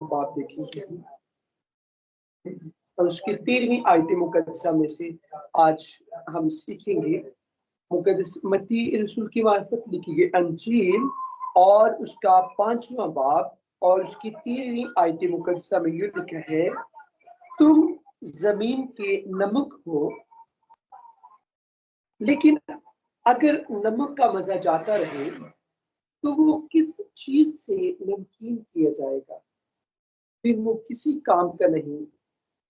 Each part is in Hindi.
बाब देखेंगे और उसकी 13वीं आयत मुकद्दसा में से आज हम सीखेंगे। मुकद्दस मत्ती रसूल की मार्फत लिखी गई अंजील और उसका 5वां बाब और उसकी 13वीं आयत मुकद्दसा में यूं लिखा है, तुम जमीन के नमक हो, लेकिन अगर नमक का मजा जाता रहे तो वो किस चीज से नमकीन किया जाएगा? फिर वो किसी काम का नहीं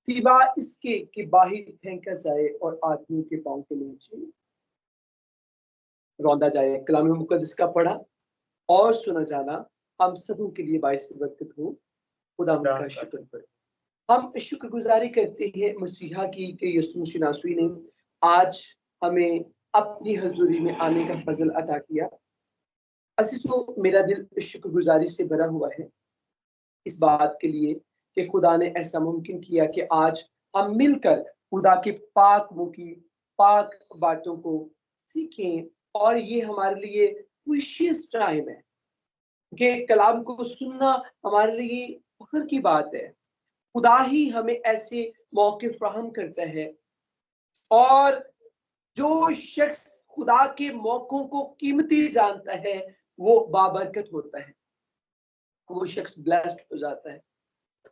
सिवा इसके कि बाहर फेंका जाए और आदमी के पांव के नीचे रौंदा जाए। कलाम मुकद्दस का पढ़ा और सुना जाना हम सबों के लिए बाइस बरकत हो। खुदा का शुक्र करें। हम शुक्रगुजारी करते हैं मसीहा की कि यीशु मसीह नासरी ने आज हमें अपनी हजूरी में आने का फजल अता किया। अज़ीज़ों, मेरा दिल शुक्रगुजारी से भरा हुआ है इस बात के लिए कि खुदा ने ऐसा मुमकिन किया कि आज हम मिलकर खुदा की पाक मुँह की पाक बातों को सीखें। और ये हमारे लिए प्रीशियस टाइम है कि कलाम को सुनना हमारे लिए फख्र की बात है। खुदा ही हमें ऐसे मौके फराहम करता है और जो शख्स खुदा के मौकों को कीमती जानता है वो बाबरकत होता है, वो शख्स ब्लेस्ड हो जाता है।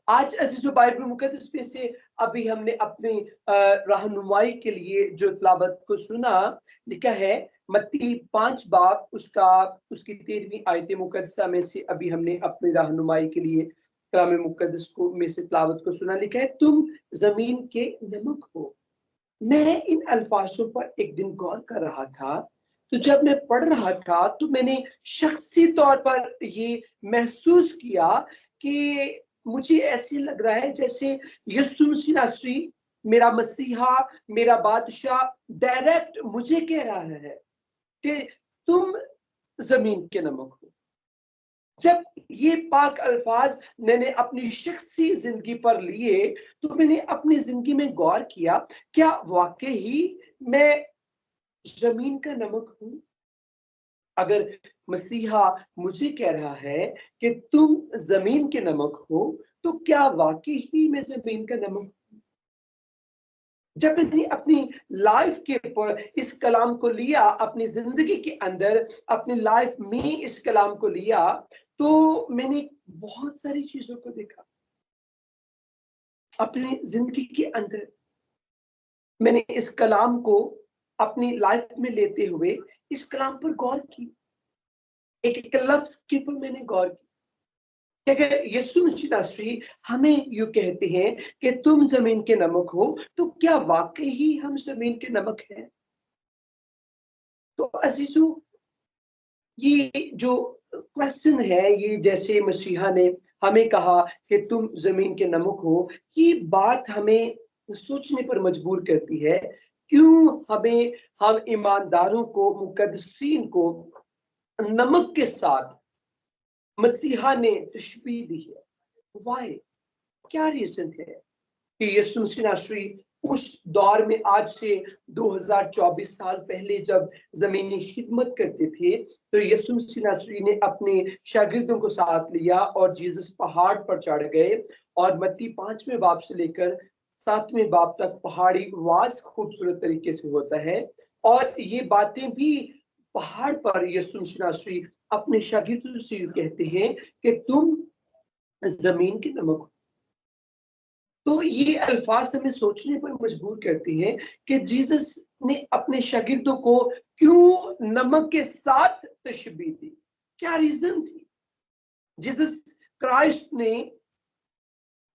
आज अज़ीज़ों, बाइबल मुकद्दस में से अभी हमने अपनी रहनुमाई के लिए जो तिलावत को सुना, लिखा है मत्ती 5 बाब उसकी 13वीं आयत मुकद्दसा में से अभी हमने अपनी रहनुमाई के लिए कलाम मुकद्दस को में से तिलावत को सुना। लिखा है, तुम जमीन के नमक हो। मैं इन अल्फाजों पर एक दिन गौर कर रहा था, तो जब मैं पढ़ रहा था तो मैंने शख्सी तौर पर ये महसूस किया कि मुझे ऐसे लग रहा है जैसे यीशु मसीह नासरी, मेरा मसीहा, मेरा बादशाह डायरेक्ट मुझे कह रहा है कि तुम जमीन के नमक हो। जब ये पाक अल्फाज मैंने अपनी शख्सी जिंदगी पर लिए तो मैंने अपनी जिंदगी में गौर किया, क्या वाकई ही मैं जमीन का नमक हूं? अगर मसीहा मुझे कह रहा है कि तुम जमीन के नमक हो, तो क्या वाकई ही मैं जमीन का नमक हूं? जब मैंने अपनी लाइफ के ऊपर इस कलाम को लिया, अपनी जिंदगी के अंदर अपनी लाइफ में इस कलाम को लिया, तो मैंने बहुत सारी चीजों को देखा अपनी जिंदगी के अंदर। मैंने इस कलाम को अपनी लाइफ में लेते हुए इस कलाम पर गौर की, एक एक लफ्ज के ऊपर मैंने गौर की। अगर यीशु मसीह नासरी हमें यूं कहते हैं कि तुम जमीन के नमक हो, तो क्या वाकई ही हम जमीन के नमक हैं? तो अजीजों, ये जो क्वेश्चन है, ये जैसे मसीहा ने हमें कहा कि तुम जमीन के नमक हो, ये बात हमें सोचने पर मजबूर करती है। क्यों हम ईमानदारों को, मुकद्दसीन को नमक के साथ मसीहा ने तशबीह दी है? वाई? क्या रीजन है कि यीशु मसीह नासरी उस दौर में, आज से 2024 साल पहले जब जमीनी खिदमत करते थे, तो यीशु मसीह नासरी ने अपने शागिर्दों को साथ लिया और जीसस पहाड़ पर चढ़ गए। और मत्ती 5वें बाब से लेकर 7वें बाब तक पहाड़ी वास खूबसूरत तरीके से होता है। और ये बातें भी पहाड़ पर यीशु मसीह नासरी अपने शागिर्दों से कहते हैं कि तुम जमीन के नमक हो। तो ये अल्फाज हमें सोचने पर मजबूर करते हैं कि जीसस ने अपने शागिर्दों को क्यों नमक के साथ तशबीह दी? क्या रीजन थी? जीसस क्राइस्ट ने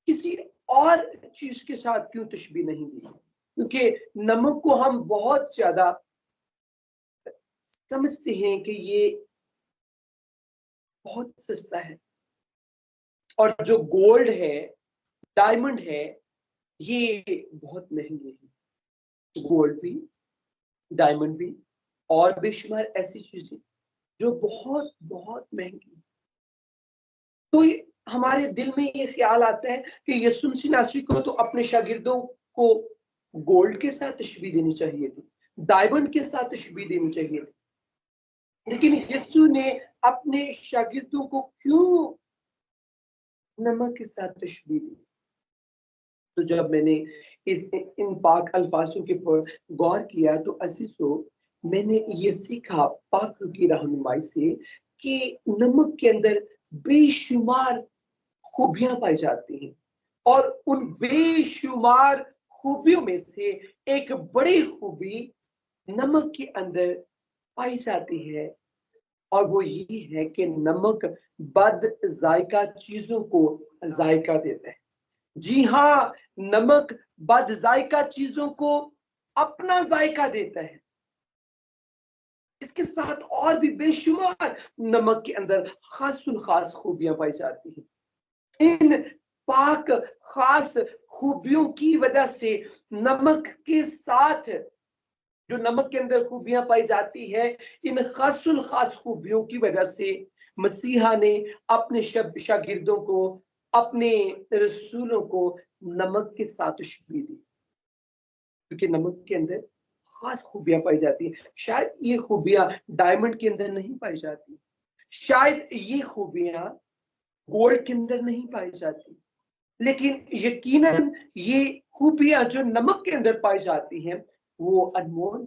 किसी और चीज के साथ क्यों तशबीह नहीं दी? क्योंकि नमक को हम बहुत ज्यादा समझते हैं कि ये बहुत सस्ता है, और जो गोल्ड है, डायमंड है, ये बहुत महंगे हैं। गोल्ड भी, डायमंड भी और बेशुमार ऐसी चीजें जो बहुत बहुत महंगी। तो हमारे दिल में ये ख्याल आता है कि यीशु मसीह नासरी को तो अपने शागिर्दों को गोल्ड के साथ तशबीह देनी चाहिए थी, डायमंड के साथ तशबीह देनी चाहिए थी, लेकिन यीशु ने अपने शागिर्दों को क्यों नमक के साथ तशबीह दी। तो जब मैंने इन पाक अल्फाजों के पर गौर किया तो अजीजों, मैंने ये सीखा पाक की रहनुमाई से कि नमक के अंदर बेशुमार खूबियां पाई जाती हैं, और उन बेशुमार खूबियों में से एक बड़ी खूबी नमक के अंदर पाई जाती है, और वो ये है कि नमक बद जायका चीजों को जायका देता है। जी हाँ, नमक बद जायका चीजों को अपना जायका देता है। इसके साथ और भी बेशुमार नमक के अंदर खासुल खास खूबियां पाई जाती हैं। इन पाक खास खूबियों की वजह से नमक के साथ जो नमक के अंदर खूबियां पाई जाती है, इन खासुल खास खूबियों की वजह से मसीहा ने अपने शागिर्दों को, अपने रसूलों को नमक के साथ तशबीह दी, क्योंकि नमक के अंदर खास खूबियां पाई जाती है। शायद ये खूबियां डायमंड के अंदर नहीं पाई जाती, शायद ये खूबियां गोल्ड के अंदर नहीं पाई जाती, लेकिन यकीनन ये खूबियां जो नमक के अंदर पाई जाती हैं वो अनमोल,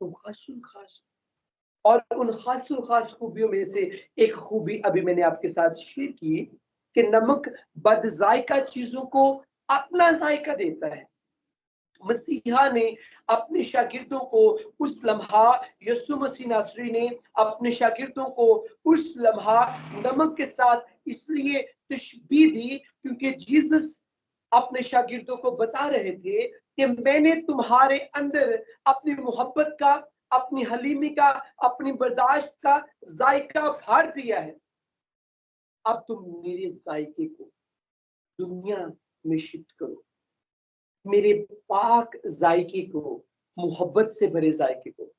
वो खासुल खास। और उन खासुल खास खूबियों में से एक खूबी अभी मैंने आपके साथ शेयर की कि नमक बद जायका चीजों को अपना जायका देता है। मसीहा ने अपने शागिर्दों को उस लम्हा, यीशु मसीह नासरी ने अपने शागिर्दों को उस लम्हा नमक के साथ इसलिए तशबीह दी क्योंकि जीसस अपने शागिर्दों को बता रहे थे कि मैंने तुम्हारे अंदर अपनी मोहब्बत का, अपनी हलीमी का, अपनी बर्दाश्त का जायका भर दिया है। अब तुम मेरे जायके को दुनिया में शिफ्ट करो, मेरे पाक जायके को, मोहब्बत से भरे जायके को,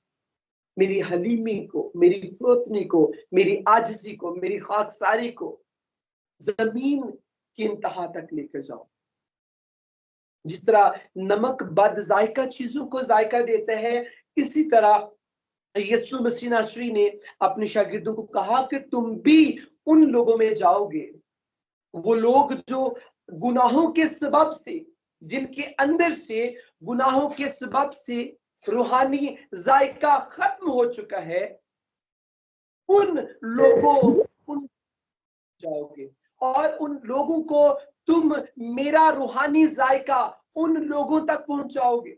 मेरी हलीमी को, मेरी फरोतनी को, मेरी आजिज़ी को, मेरी खाकसारी को जमीन की इंतहा तक लेकर जाओ। जिस तरह नमक बद जायका चीजों को जायका देता है, इसी तरह यीशु मसीह नासरी ने अपने शागिर्दों को कहा कि तुम भी उन लोगों में जाओगे, वो लोग जो गुनाहों के सबब से, जिनके अंदर से गुनाहों के सबब से रूहानी जायका खत्म हो चुका है, उन लोगों उन जाओगे और उन लोगों को तुम मेरा रूहानी जायका उन लोगों तक पहुंचाओगे,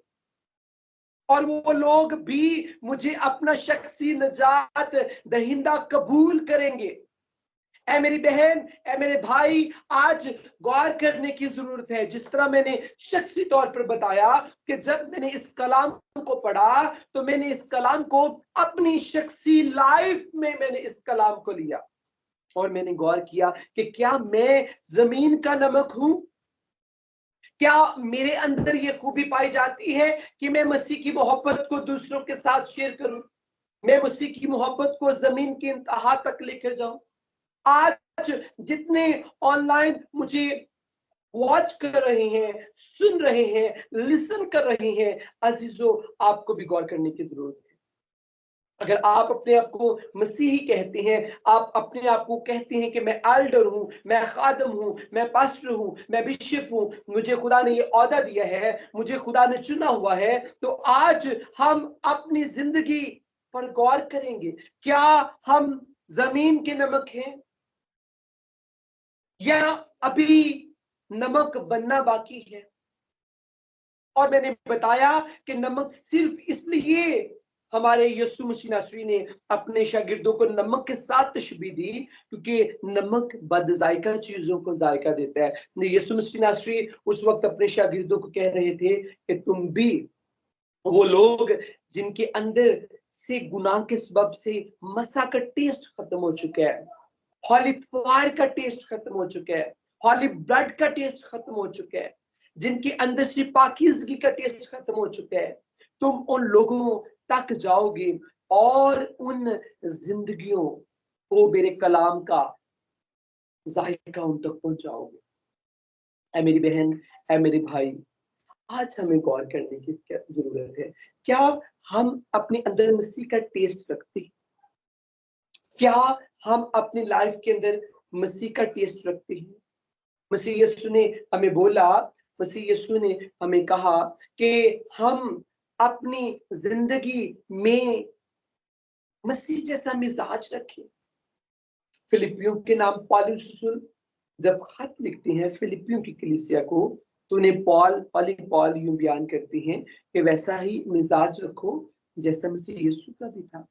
और वो लोग भी मुझे अपना शख्सी नजात दहिंदा कबूल करेंगे। ऐ मेरी बहन, ऐ मेरे भाई, आज गौर करने की जरूरत है। जिस तरह मैंने शख्सी तौर पर बताया कि जब मैंने इस कलाम को पढ़ा तो मैंने इस कलाम को अपनी शख्सी लाइफ में मैंने इस कलाम को लिया और मैंने गौर किया कि क्या मैं जमीन का नमक हूं? क्या मेरे अंदर ये खूबी पाई जाती है कि मैं मसीह की मोहब्बत को दूसरों के साथ शेयर करूं, मैं मसीह की मोहब्बत को जमीन की इंतहा तक लेकर जाऊं? आज जितने ऑनलाइन मुझे वॉच कर रहे हैं, सुन रहे हैं, लिसन कर रहे हैं, अजीजों, आपको भी गौर करने की जरूरत है। अगर आप अपने आप को मसीही कहते हैं, आप अपने आप को कहते हैं कि मैं एल्डर हूं, मैं खादम हूं, मैं पास्टर हूं, मैं बिशप हूं, मुझे खुदा ने ये औहदा दिया है, मुझे खुदा ने चुना हुआ है, तो आज हम अपनी जिंदगी पर गौर करेंगे। क्या हम जमीन के नमक हैं या अभी नमक बनना बाकी है? और मैंने बताया कि नमक सिर्फ इसलिए हमारे यीशु मसीह नासरी ने अपने शागिर्दों को नमक के साथ तशबीह दी क्योंकि नमक बद जायका चीजों को जायका देता है। यीशु मसीह नासरी उस वक्त अपने शागिर्दों को कह रहे थे कि तुम भी वो लोग जिनके अंदर से गुनाह के सबब से मसा का टेस्ट खत्म हो चुका है, हॉली फायर का टेस्ट खत्म हो चुका है, हॉली ब्लड का टेस्ट खत्म हो चुका है, जिनके अंदर से पाकीज़गी का टेस्ट खत्म हो चुका है, तुम उन लोगों तक जाओगे और उन जिंदगियों को मेरे कलाम का जायका उन तक पहुंचाओगे। ऐ मेरी बहन, ऐ मेरे भाई, आज हमें गौर करने की क्या जरूरत है। क्या हम अपने अंदर मसीह का टेस्ट रखते हैं? क्या हम अपनी लाइफ के अंदर मसीह का टेस्ट रखते हैं? मसीह यीशु ने हमें बोला, मसीह यीशु ने हमें कहा कि हम अपनी जिंदगी में मसीह जैसा मिजाज रखें। फिलिपियों के नाम पौलुस रसूल जब खत लिखते हैं फिलिपियों की कलीसिया को, तो उन्हें पॉल यूं बयान करते हैं कि वैसा ही मिजाज रखो जैसा मसीह यीशु का भी था।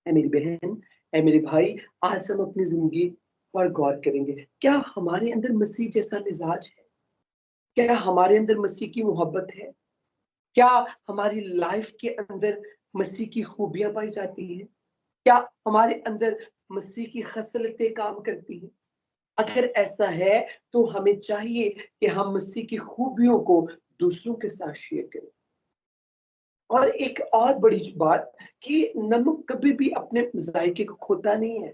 ऐ मेरी बहन, ऐ मेरे भाई, आज हम अपनी जिंदगी पर गौर करेंगे। क्या हमारे अंदर मसीह जैसा मिजाज है? क्या हमारे अंदर मसीह की मोहब्बत है? क्या हमारी लाइफ के अंदर मसीह की खूबियां पाई जाती हैं? क्या हमारे अंदर मसीह की खसलतें काम करती हैं? अगर ऐसा है तो हमें चाहिए कि हम मसीह की खूबियों को दूसरों के साथ शेयर करें। और एक और बड़ी बात कि नमक कभी भी अपने जायके को खोता नहीं है।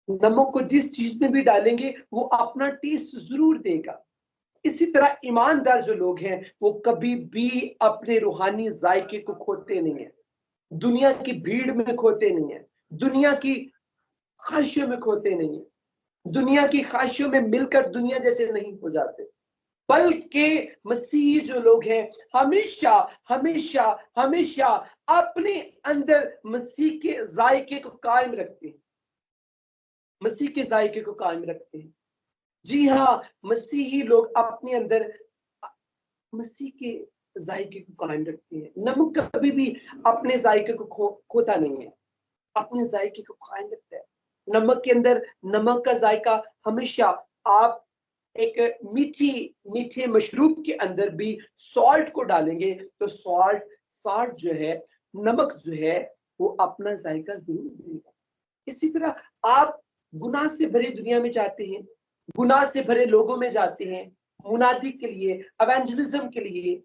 नमक को जिस चीज में भी डालेंगे वो अपना टेस्ट जरूर देगा। इसी तरह ईमानदार जो लोग हैं वो कभी भी अपने रूहानी जायके को खोते नहीं है, दुनिया की भीड़ में खोते नहीं है, दुनिया की ख्वाहिशों में खोते नहीं है, दुनिया की ख्वाहिशों में मिलकर दुनिया जैसे नहीं हो जाते, बल्कि मसीही जो लोग हैं हमेशा हमेशा हमेशा अपने अंदर मसीह के जायके को कायम रखते हैं, मसीह के जायके को कायम रखते हैं। जी हाँ, मसीही लोग अपने अंदर मसीह के जायके को कायम रखते हैं। नमक कभी भी अपने जायके को खोता नहीं है, अपने जायके को कायम रखता है। नमक के अंदर नमक का जायका हमेशा, आप एक मीठे मशरूब के अंदर भी सॉल्ट को डालेंगे तो सॉल्ट जो है, नमक जो है, वो अपना जायका जरूर देगा। इसी तरह आप गुनाह से भरी दुनिया में जाते हैं, गुनाह से भरे लोगों में जाते हैं मुनादी के लिए, एवेंजलिज्म के लिए,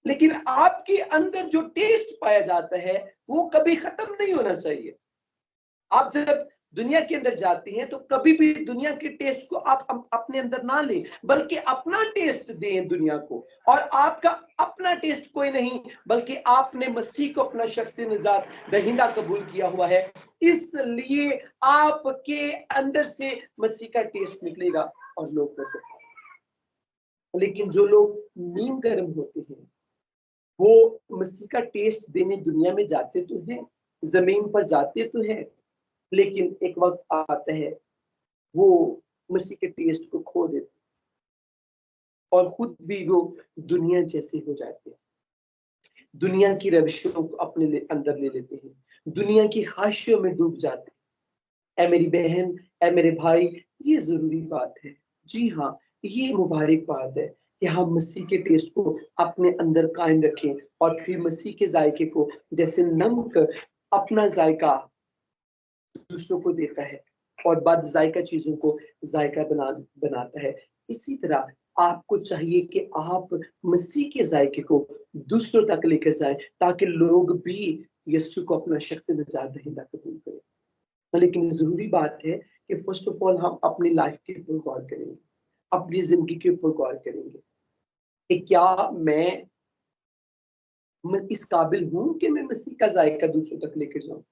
लेकिन आपके अंदर जो टेस्ट पाया जाता है वो कभी खत्म नहीं होना चाहिए। आप जब दुनिया के अंदर जाते हैं तो कभी भी दुनिया के टेस्ट को आप अपने अंदर ना लें, बल्कि अपना टेस्ट दें दुनिया को। और आपका अपना टेस्ट कोई नहीं, बल्कि आपने मसीह को अपना शख्सी निजात दहिंदा कबूल किया हुआ है, इसलिए आपके अंदर से मसीह का टेस्ट निकलेगा और लोग करते। लेकिन जो लोग नीम गर्म होते हैं वो मसीह का टेस्ट देने दुनिया में जाते तो हैं, जमीन पर जाते तो हैं, लेकिन एक वक्त आता है वो मसीह के टेस्ट को खो देते और खुद भी वो दुनिया जैसे हो जाते हैं, दुनिया की रविशों को अपने अंदर ले लेते हैं, दुनिया की ख्वाहिशों में डूब जाते हैं। ऐ मेरी बहन, ऐ मेरे भाई, ये जरूरी बात है। जी हाँ, ये मुबारक बात है कि हम मसीह के टेस्ट को अपने अंदर कायम रखें और फिर मसीह के जायके को, जैसे नमक अपना जायका दूसरों को देता है और बद जायका चीजों को जायका बनाता है, इसी तरह आपको चाहिए कि आप मसीह के जायके को दूसरों तक लेकर जाएं ताकि लोग भी यीशु को अपना शख्स निजात दहिंदा कबूल करें। लेकिन जरूरी बात है कि फर्स्ट ऑफ ऑल हम अपनी लाइफ के ऊपर गौर करेंगे, अपनी जिंदगी के ऊपर गौर करेंगे कि क्या मैं इस काबिल हूं कि मैं मसीह का जायका दूसरों तक लेकर जाऊं।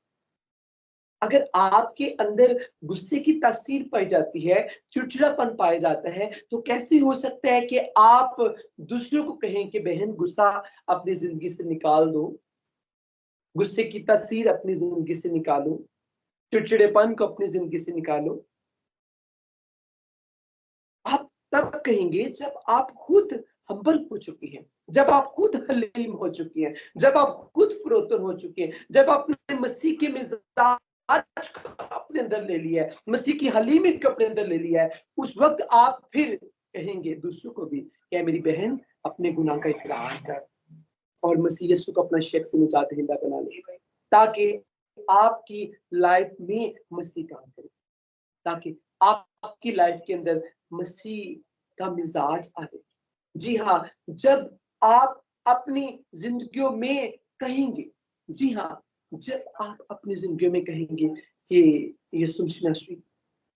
अगर आपके अंदर गुस्से की तासीर पाई जाती है, चिड़चिड़ापन पाया जाता है, तो कैसे हो सकता है कि आप दूसरों को कहें कि बहन गुस्सा अपनी जिंदगी से निकाल दो, गुस्से की तासीर अपनी जिंदगी से निकालो, चिड़चिड़ेपन को अपनी जिंदगी से निकालो। आप तब कहेंगे जब आप खुद हम्बल हो चुकी हैं, जब आप खुद हलीम हो चुकी हैं, जब आप खुद फरोतन हो चुके हैं, जब आपने मसीह के मिजाज को अपने अंदर ले लिया है, मसीह की हलीमी को अपने अंदर ले लिया है, उस वक्त आप फिर कहेंगे दूसरों को भी कि मेरी बहन अपने गुनाह का इकरार कर और मसीह यीशु को अपना शख्स निजात दहिंदा बना ले, ताकि आपकी लाइफ में मसीह काम करे, ताकि आपकी लाइफ के अंदर मसीह का मिजाज आ जाए। जी हाँ, जब आप अपनी जिंदगियों में कहेंगे, जी हाँ, जब आप अपनी जिंदगियों में कहेंगे कि यीशु मसीह,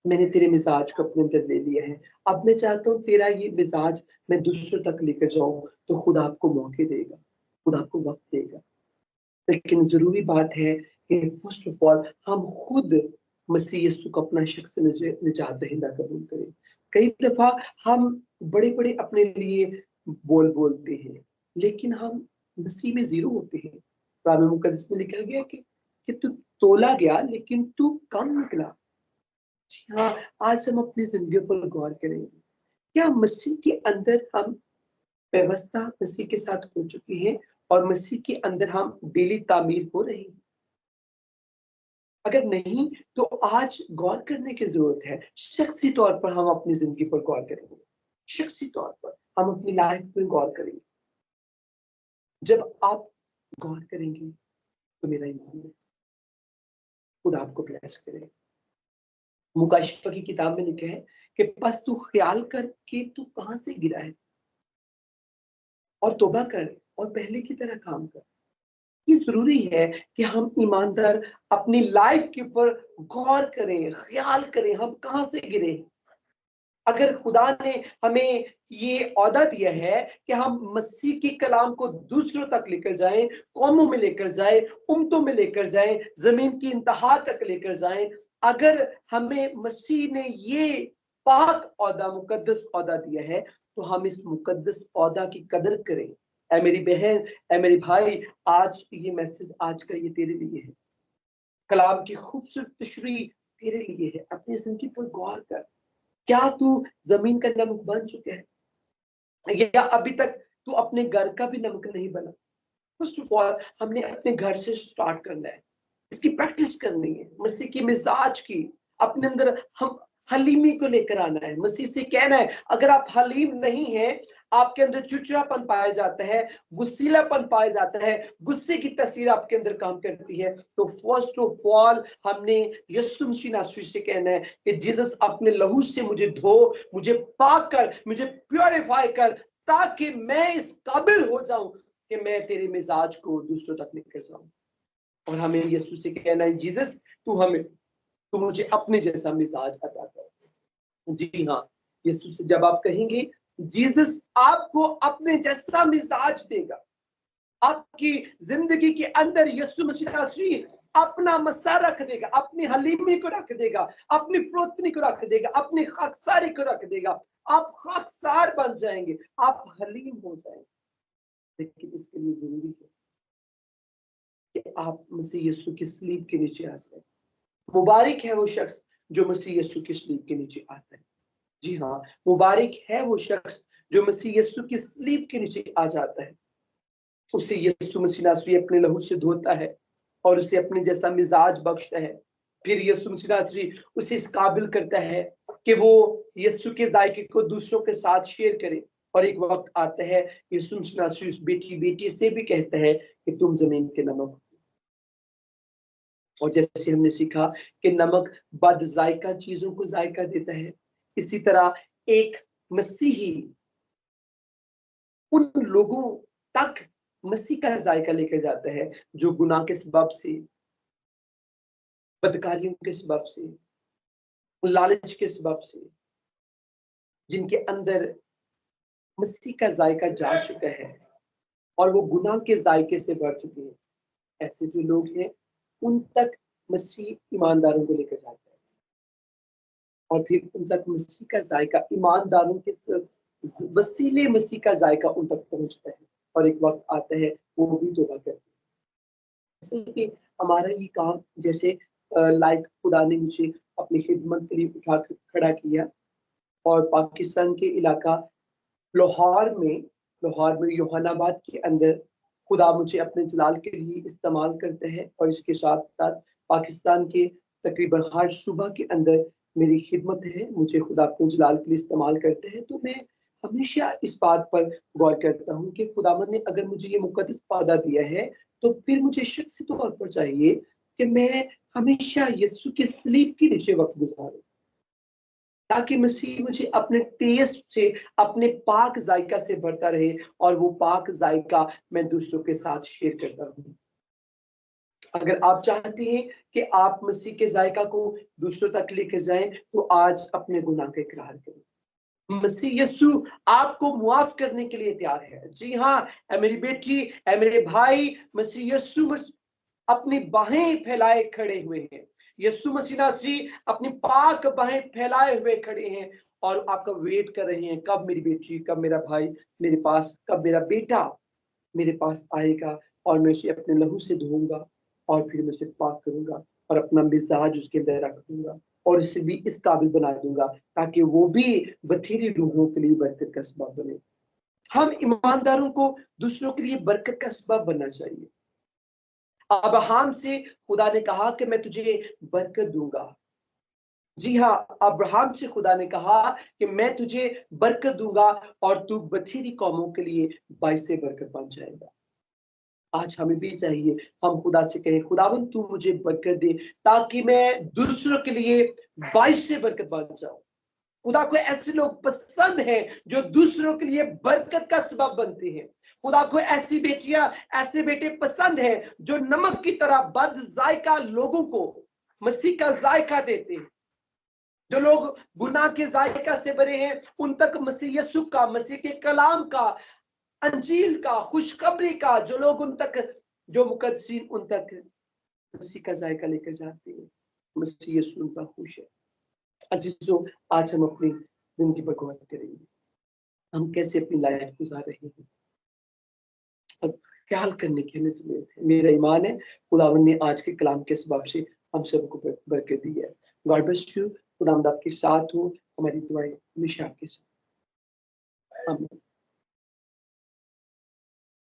मैंने तेरे मिजाज को अपने अंदर ले लिया है, अब मैं चाहता हूँ तेरा ये मिजाज मैं दूसरों तक लेकर जाऊं, तो खुदा आपको मौके देगा, खुदा आपको वक्त देगा। लेकिन जरूरी बात है कि फर्स्ट ऑफ ऑल हम खुद मसीह यीशु को अपना शख्स निजात दहिंदा कबूल करें। कई दफा हम बड़े बड़े अपने लिए बोलते हैं, लेकिन हम मसीह में जीरो होते हैं। कलाम मुकद्दस में लिखा गया कि तू तोला गया लेकिन तू कम निकला। जी हाँ, आज हम अपनी जिंदगी पर गौर करेंगे। क्या मसीह के अंदर हम व्यवस्था मसीह के साथ हो चुकी है और मसीह के अंदर हम डेली तामीर हो रही है? अगर नहीं तो आज गौर करने की जरूरत है। शख्सी तौर पर हम अपनी जिंदगी पर गौर करेंगे, शख्सी तौर पर हम अपनी लाइफ में गौर करेंगे। जब आप गौर करेंगे तो मेरा ईमान है, खुदा आपको ब्लेस करे। मुकाशिफा की किताब में लिखा है कि बस तू ख्याल कर कि तू कहां से गिरा है और तौबा कर और पहले की तरह काम कर। ये जरूरी है कि हम ईमानदार अपनी लाइफ के ऊपर गौर करें, ख्याल करें हम कहां से गिरे। अगर खुदा ने हमें ये औदा दिया है कि हम मसीह के कलाम को दूसरों तक लेकर जाएं, कौमों में लेकर जाएं, उम्मतों में लेकर जाएं, जमीन की इंतहा तक लेकर जाएं, अगर हमें मसीह ने ये पाक औदा, मुकद्दस औदा दिया है, तो हम इस मुकद्दस औदा की कदर करें। ऐ मेरी बहन, ऐ मेरे भाई, आज ये मैसेज आज का ये तेरे लिए है। कलाम की खूबसूरत तशरीह तेरे लिए है। अपनी जिंदगी पर गौर कर। क्या तू जमीन का नमक बन चुका है या अभी तक तू अपने घर का भी नमक नहीं बना? फर्स्ट ऑफ ऑल हमने अपने घर से स्टार्ट करना है, इसकी प्रैक्टिस करनी है, मसीह की मिजाज की अपने अंदर हम हलीमी को लेकर आना है। मसीह से कहना है अगर आप हलीम नहीं है, आपके अंदर चिड़चिड़ापन पाया जाता है, गुस्सीलापन पाया जाता है, गुस्से की तस्वीर आपके अंदर काम करती है, तो फर्स्ट ऑफ ऑल हमने यीशु मसीह नासरी से कहना है कि जीसस अपने लहू से मुझे धो, मुझे पाक कर, मुझे प्योरीफाई कर, ताकि मैं इस काबिल हो जाऊं कि मैं तेरे मिजाज को दूसरों तक लेकर जाऊं। और हमें यीशु से कहना है जीसस तू मुझे अपने जैसा मिजाज अता कर। जी हाँ, यीशु से जब आप कहेंगे जीसस आपको अपने जैसा मिजाज देगा, आपकी जिंदगी के अंदर यीशु मसीह अपना मसा रख देगा, अपनी हलीमी को रख देगा, अपनी फरोतनी को रख देगा, अपनी खाकसारी को रख देगा। आप खाकसार बन जाएंगे, आप हलीम हो जाएंगे। लेकिन इसके लिए जरूरी है कि आप मसीह यीशु की सलीब के नीचे आ जाए। मुबारक है वो शख्स जो मसीह यीशु की सलीब के नीचे आता है। जी हाँ, मुबारक है वो शख्स जो मसीह यीशु की सलीब के नीचे आ जाता है। उसे यीशु मसीह नासरी अपने लहू से धोता है और उसे अपने जैसा मिजाज बख्शता है। फिर यीशु मसीह नासरी उसे इस काबिल करता है कि वो यीशु के जायके को दूसरों के साथ शेयर करे। और एक वक्त आता है यीशु मसीह नासरी उस बेटी से भी कहता है कि तुम जमीन के नमक हो। और जैसे हमने सीखा कि नमक बद जायका चीजों को जायका देता है, इसी तरह एक मसीही उन लोगों तक मसीह का जायका लेकर जाता है जो गुनाह के सबब से, बदकारियों के सबब से, लालच के सबब से, जिनके अंदर मसीह का जायका जा चुका है और वो गुनाह के जायके से भर चुके हैं, ऐसे जो लोग हैं उन तक मसीह ईमानदारों को लेकर जाता है और फिर उन तक मसीह का जायका, ईमानदारों के वसीले मसीह का जायका उन तक पहुंचता है। और एक वक्त आता है वो भी तौबा करते हैं। जैसे कि हमारा ये काम, जैसे लाइक खुदा ने मुझे अपनी खिदमत के लिए उठा खड़ा किया और पाकिस्तान के इलाका लाहौर में योहानाबाद के अंदर खुदा मुझे अपने जलाल के लिए इस्तेमाल करते हैं। और इसके साथ साथ पाकिस्तान के तकरीबन हर सूबा के अंदर मेरी खिदमत है, मुझे खुदा अपने जलाल के लिए इस्तेमाल करते हैं। तो मैं हमेशा इस बात पर गौर करता हूँ कि खुदावंद ने अगर मुझे ये मुकद्दस वादा दिया है तो फिर मुझे शख्सी तौर पर चाहिए कि मैं हमेशा यीशु के सलीब के नीचे वक्त गुजारूं, ताकि मसीह मुझे अपने टेस्ट से, अपने पाक जायका से भरता रहे और वो पाक जायका मैं दूसरों के साथ शेयर करता रहूं। अगर आप चाहते हैं कि आप मसीह के जायका को दूसरों तक लेकर जाएं तो आज अपने गुनाह का इकरार करें। मसीह यीशु आपको मुआफ करने के लिए तैयार है। जी हाँ, ऐ मेरी बेटी, ऐ मेरे भाई, मसीह यीशु अपनी बाहें फैलाए खड़े हुए हैं। यीशु मसीह नासरी अपनी पाक बाहें फैलाए हुए खड़े हैं और आपका वेट कर रहे हैं, कब मेरी बेटी, कब मेरा भाई मेरे पास, कब मेरा बेटा मेरे पास आएगा और मैं उसे अपने लहू से धोऊंगा और फिर मैं उसे पाक करूंगा और अपना मिजाज उसके अंदर रख दूंगा और उसे भी इस काबिल बना दूंगा ताकि वो भी बथेरी रूहों के लिए बरकत का सबब बने। हम ईमानदारों को दूसरों के लिए बरकत का सबब बनना चाहिए। अब्राहम से खुदा ने कहा कि मैं तुझे बरकत दूंगा। जी हाँ, अब्राहम से खुदा ने कहा कि मैं तुझे बरकत दूंगा और तू बथेरी कौमों के लिए बाइस बरकत बन जाएगा। आज हमें भी चाहिए हम खुदा से कहें, खुदावन तू मुझे बरकत दे ताकि मैं दूसरों के लिए बाइस बरकत बन जाऊं। खुदा को ऐसे लोग पसंद हैं जो दूसरों के लिए बरकत का सबब बनते हैं। खुदा को ऐसी बेटियां, ऐसे बेटे पसंद हैं जो नमक की तरह बद जायका लोगों को मसीह का जायका देते हैं। जो लोग गुनाह के जायका से भरे हैं उन तक मसीह यसुफ का, मसीह के कलाम का, अंजील का, खुशखबरी का, जो लोग उन तक, जो मुकद्दसीन उन तक मसीह का जायका लेकर जाते हैं। मसीह यसुफ का खुश है। अजीजों, आज हम अपनी जिंदगी पर गौर करेंगे, हम कैसे अपनी लाइफ गुजार रहे हैं। अब ख्याल करने की हमें जरूरत है। मेरा ईमान है खुदावंद ने आज के कलाम के सबब से हम सबको बरकत दी है। God bless you. खुदावंद आपके साथ हो। हमारी दुआएं हमेशा आपके साथ। आमीन।